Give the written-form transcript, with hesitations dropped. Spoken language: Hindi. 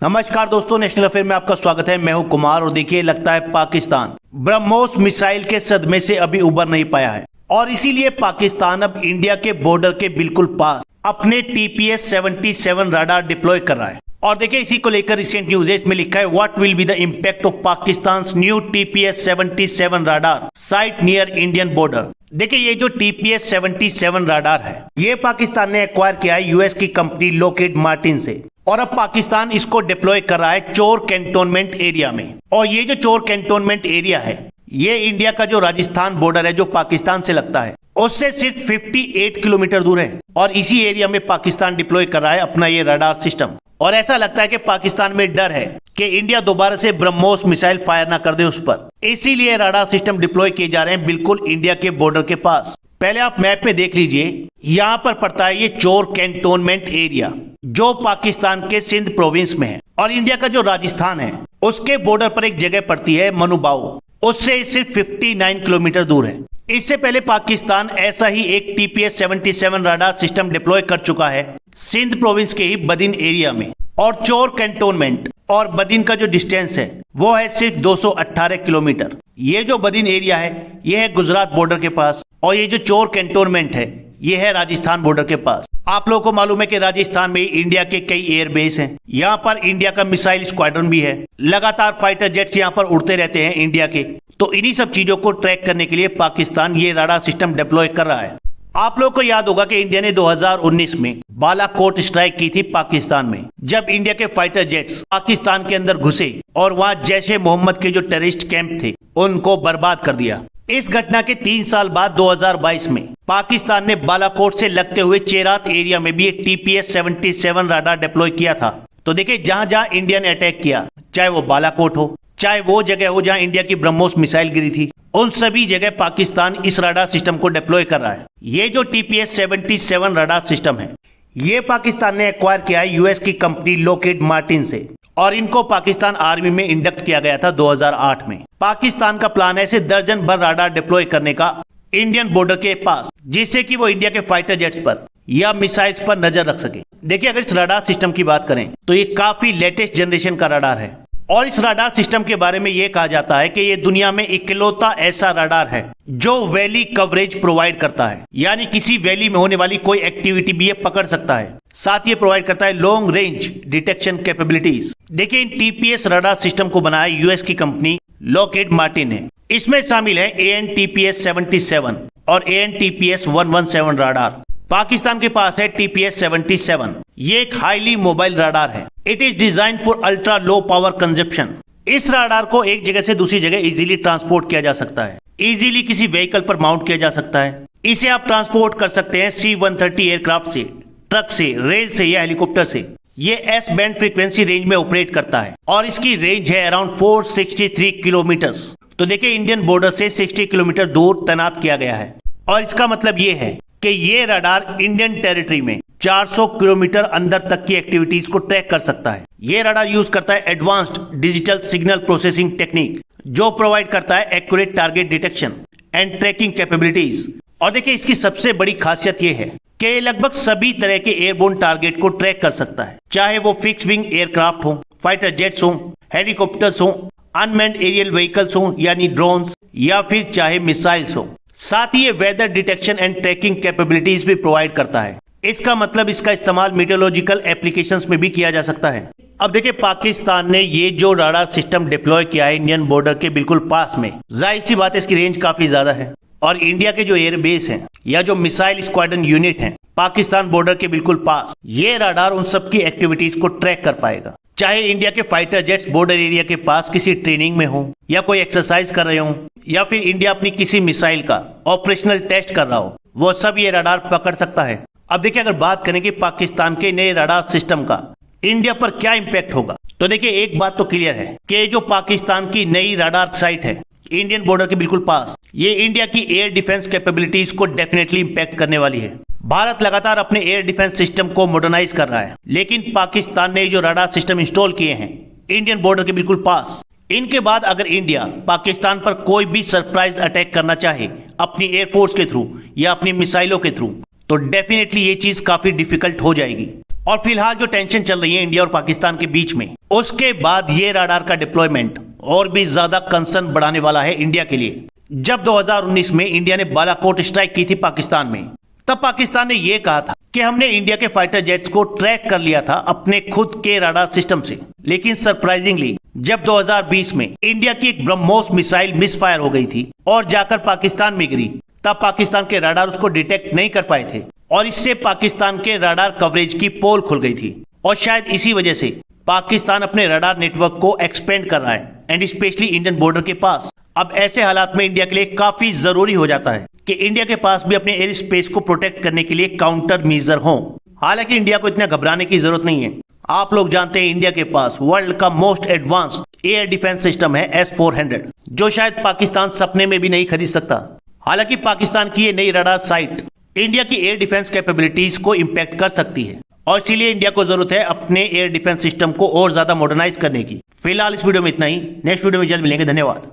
नमस्कार दोस्तों, नेशनल अफेयर में आपका स्वागत है। मैं हूं कुमार और देखिए, लगता है पाकिस्तान ब्रह्मोस मिसाइल के सदमे से अभी उबर नहीं पाया है और इसीलिए पाकिस्तान अब इंडिया के बॉर्डर के बिल्कुल पास अपने TPS-77 रडार डिप्लॉय कर रहा है। और देखिए, इसी को लेकर रिसेंट न्यूज है, इसमें लिखा है what will be the impact of Pakistan new TPS-77 radar site near Indian border. देखिए, ये जो TPS-77 रडार है, ये पाकिस्तान ने एक्वायर किया है यूएस की कंपनी लॉकहीड मार्टिन से और अब पाकिस्तान इसको डिप्लॉय कर रहा है चोर कैंटोनमेंट एरिया में। और ये जो चोर कैंटोनमेंट एरिया है, ये इंडिया का जो राजस्थान बॉर्डर है जो पाकिस्तान से लगता है, उससे सिर्फ 58 किलोमीटर दूर है और इसी एरिया में पाकिस्तान डिप्लॉय कर रहा है अपना ये रडार सिस्टम। और ऐसा लगता है कि पाकिस्तान में डर है कि इंडिया दोबारा से ब्रह्मोस मिसाइल फायर ना कर दे उस पर, इसीलिए रडार सिस्टम डिप्लॉय किए जा रहे हैं बिल्कुल इंडिया के बॉर्डर के पास। पहले आप मैप में देख लीजिए, यहाँ पर पड़ता है ये चोर कैंटोनमेंट एरिया जो पाकिस्तान के सिंध प्रोविंस में है और इंडिया का जो राजस्थान है उसके बॉर्डर पर एक जगह पड़ती है मनुबाऊ, उससे सिर्फ 59 किलोमीटर दूर है। इससे पहले पाकिस्तान ऐसा ही एक TPS-77 रडार सिस्टम डिप्लॉय कर चुका है सिंध प्रोविंस के ही बदिन एरिया में। और चोर कैंटोनमेंट और बदिन का जो डिस्टेंस है वो है सिर्फ 218 किलोमीटर। ये जो बदिन एरिया है ये है गुजरात बॉर्डर के पास और ये जो चोर कैंटोनमेंट है ये है राजस्थान बॉर्डर के पास। आप लोगों को मालूम है कि राजस्थान में इंडिया के कई एयरबेस हैं, यहाँ पर इंडिया का मिसाइल स्क्वाड्रन भी है, लगातार फाइटर जेट्स यहाँ पर उड़ते रहते हैं इंडिया के। तो इन्हीं सब चीजों को ट्रैक करने के लिए पाकिस्तान ये रडार सिस्टम डिप्लॉय कर रहा है। आप लोगों को याद होगा कि इंडिया ने 2019 में बालाकोट स्ट्राइक की थी पाकिस्तान में, जब इंडिया के फाइटर जेट्स पाकिस्तान के अंदर घुसे और वहां जैश ए मोहम्मद के जो टेररिस्ट कैंप थे उनको बर्बाद कर दिया। इस घटना के 3 साल बाद 2022 में पाकिस्तान ने बालाकोट से लगते हुए चेरात एरिया में भी एक TPS-77 रडार डिप्लॉय किया था। तो देखिए, जहां जहां इंडिया ने अटैक किया, चाहे वो बालाकोट हो, चाहे वो जगह हो जहां इंडिया की ब्रह्मोस मिसाइल गिरी थी, उन सभी जगह पाकिस्तान इस रडार सिस्टम को डिप्लॉय कर रहा है। ये जो TPS-77 रडार सिस्टम है, ये पाकिस्तान ने एक्वायर किया है यूएस की कंपनी लॉकहीड मार्टिन से और इनको पाकिस्तान आर्मी में इंडक्ट किया गया था 2008 में। पाकिस्तान का प्लान है इसे दर्जन भर रडार डिप्लॉय करने का इंडियन बॉर्डर के पास, जिससे कि वो इंडिया के फाइटर जेट्स पर या मिसाइल्स पर नजर रख सके। देखिए, अगर इस रडार सिस्टम की बात करें तो ये काफी लेटेस्ट जनरेशन का रडार है और इस रडार सिस्टम के बारे में ये कहा जाता है कि ये दुनिया में इकलौता ऐसा रडार है जो वैली कवरेज प्रोवाइड करता है, यानी किसी वैली में होने वाली कोई एक्टिविटी भी ये पकड़ सकता है। साथ ये प्रोवाइड करता है लॉन्ग रेंज डिटेक्शन कैपेबिलिटीज। देखिए, इन TPS रडार सिस्टम को बनाया यूएस की कंपनी लॉकहीड मार्टिन ने। इसमें शामिल है AN/TPS-77 और AN/TPS-117 रडार। पाकिस्तान के पास है TPS-77। ये एक हाईली मोबाइल रडार है। It is design for ultra low power consumption. इस रडार को एक जगह से दूसरी जगह इजीली ट्रांसपोर्ट किया जा सकता है, इजीली किसी व्हीकल पर माउंट किया जा सकता है। इसे आप ट्रांसपोर्ट कर सकते हैं C-130 एयरक्राफ्ट से, ट्रक से, रेल से या हेलीकॉप्टर से। ये S बैंड फ्रीक्वेंसी रेंज में ऑपरेट करता है और इसकी रेंज है अराउंड 463 किलोमीटर। तो देखिए, इंडियन बॉर्डर से 60 किलोमीटर दूर तैनात किया गया है और इसका मतलब ये है कि ये रडार इंडियन टेरिटरी में 400 किलोमीटर अंदर तक की एक्टिविटीज को ट्रैक कर सकता है। ये रडार यूज करता है advanced digital signal processing technique जो प्रोवाइड करता है accurate target detection and tracking capabilities. और देखिए, इसकी सबसे बड़ी खासियत ये है कि लगभग सभी तरह के एयरबोर्न टारगेट को ट्रैक कर सकता है, चाहे वो फिक्स विंग एयरक्राफ्ट हो, फाइटर जेट्स हो, हेलीकॉप्टर्स हो, अनमैन्ड एरियल व्हीकल्स हो यानी ड्रोन्स, या फिर चाहे मिसाइल्स हो। साथ ही ये weather detection and tracking capabilities भी प्रोवाइड करता है। इसका मतलब इसका इस्तेमाल मीटियोलॉजिकल एप्लीकेशंस में भी किया जा सकता है। अब देखिए, पाकिस्तान ने ये जो रडार सिस्टम डिप्लॉय किया है इंडियन बॉर्डर के बिल्कुल पास में, जाहिर सी बात है इसकी रेंज काफी ज्यादा है और इंडिया के जो एयरबेस हैं या जो मिसाइल स्क्वाड्रन यूनिट हैं पाकिस्तान बॉर्डर के बिल्कुल पास, ये रडार उन सबकी एक्टिविटीज को ट्रैक कर पाएगा। चाहे इंडिया के फाइटर जेट्स बॉर्डर एरिया के पास किसी ट्रेनिंग में हो या कोई एक्सरसाइज कर रहे हो या फिर इंडिया अपनी किसी मिसाइल का ऑपरेशनल टेस्ट कर रहा हो, वो सब ये रडार पकड़ सकता है। अब देखिए, अगर बात करें कि पाकिस्तान के नए रडार सिस्टम का इंडिया पर क्या इंपैक्ट होगा, तो देखिए, एक बात तो क्लियर है कि जो पाकिस्तान की नई रडार साइट है इंडियन बॉर्डर के बिल्कुल पास, ये इंडिया की एयर डिफेंस कैपेबिलिटीज को डेफिनेटली इंपैक्ट करने वाली है। भारत लगातार अपने एयर डिफेंस सिस्टम को मॉडर्नाइज कर रहा है, लेकिन पाकिस्तान ने जो रडार सिस्टम इंस्टॉल किए हैं इंडियन बॉर्डर के बिल्कुल पास, इनके बाद अगर इंडिया पाकिस्तान पर कोई भी सरप्राइज अटैक करना चाहे अपनी एयरफोर्स के थ्रू या अपनी मिसाइलों के थ्रू, तो डेफिनेटली ये चीज काफी डिफिकल्ट हो जाएगी। और फिलहाल जो टेंशन चल रही है इंडिया और पाकिस्तान के बीच में, उसके बाद ये राडार का डिप्लॉयमेंट और भी ज्यादा कंसर्न बढ़ाने वाला है इंडिया के लिए। जब 2019 में इंडिया ने बालाकोट स्ट्राइक की थी पाकिस्तान में, तब पाकिस्तान ने यह कहा था कि हमने इंडिया के फाइटर जेट्स को ट्रैक कर लिया था अपने खुद के राडार सिस्टम से। लेकिन सरप्राइजिंगली जब 2020 में इंडिया की एक ब्रह्मोस मिसाइल मिसफायर हो गई थी और जाकर पाकिस्तान में गिरी, तब पाकिस्तान के राडार उसको डिटेक्ट नहीं कर पाए थे और इससे पाकिस्तान के राडार कवरेज की पोल खुल गई थी। और शायद इसी वजह से पाकिस्तान अपने राडार नेटवर्क को एक्सपेंड कर रहा है एंड स्पेशली इंडियन बॉर्डर के पास। अब ऐसे हालात में इंडिया के लिए काफी जरूरी हो जाता है कि इंडिया के पास भी अपने एयर स्पेस को प्रोटेक्ट करने के लिए काउंटर मेजर हो। हालांकि इंडिया को इतना घबराने की जरूरत नहीं है। आप लोग जानते हैं इंडिया के पास वर्ल्ड का most advanced air defence system है S-400, जो शायद पाकिस्तान सपने में भी नहीं खरीद सकता। हालांकि पाकिस्तान की ये नई रडार साइट इंडिया की एयर डिफेंस कैपेबिलिटीज को इंपैक्ट कर सकती है और इसीलिए इंडिया को जरूरत है अपने एयर डिफेंस सिस्टम को और ज्यादा मॉडर्नाइज करने की। फिलहाल इस वीडियो में इतना ही। नेक्स्ट वीडियो में जल्द मिलेंगे। धन्यवाद।